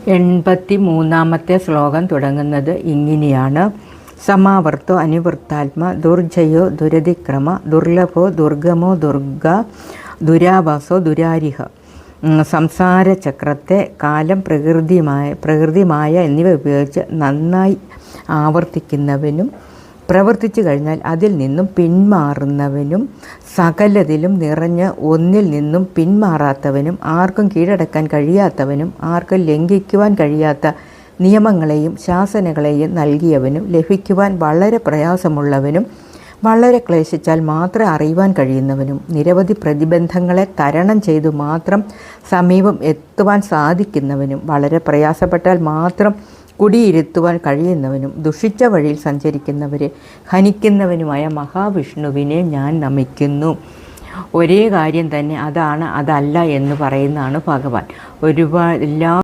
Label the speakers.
Speaker 1: 83-ാമത്തെ ശ്ലോകം തുടങ്ങുന്നത് ഇങ്ങനെയാണ്. സമാവർത്തോ അനിവൃത്താത്മ ദുർജയോ ദുരതിക്രമ ദുർലഭോ ദുർഗമോ ദുർഗ ദുരാവാസോ ദുരാരിഹ. സംസാരചക്രത്തെ കാലം പ്രകൃതിമായ എന്നിവ ഉപയോഗിച്ച് നന്നായി ആവർത്തിക്കുന്നവനും പ്രവർത്തിച്ചു കഴിഞ്ഞാൽ അതിൽ നിന്നും പിന്മാറുന്നവനും സകലതിലും നിറഞ്ഞ് ഒന്നിൽ നിന്നും പിന്മാറാത്തവനും ആർക്കും കീഴടക്കാൻ കഴിയാത്തവനും ആർക്കും ലംഘിക്കുവാൻ കഴിയാത്ത നിയമങ്ങളെയും ശാസനകളെയും നൽകിയവനും ലഭിക്കുവാൻ വളരെ പ്രയാസമുള്ളവനും വളരെ ക്ലേശിച്ചാൽ മാത്രം അറിയുവാൻ കഴിയുന്നവനും നിരവധി പ്രതിബന്ധങ്ങളെ തരണം ചെയ്തു മാത്രം സമീപം എത്തുവാൻ സാധിക്കുന്നവനും വളരെ പ്രയാസപ്പെട്ടാൽ മാത്രം കുടിയിരുത്തുവാൻ കഴിയുന്നവനും ദുഷിച്ച വഴിയിൽ സഞ്ചരിക്കുന്നവരെ ഹനിക്കുന്നവനുമായ മഹാവിഷ്ണുവിനെ ഞാൻ നമിക്കുന്നു. ഒരേ കാര്യം തന്നെ അതാണ് അതല്ല എന്ന് പറയുന്നതാണ് ഭഗവാൻ. എല്ലാ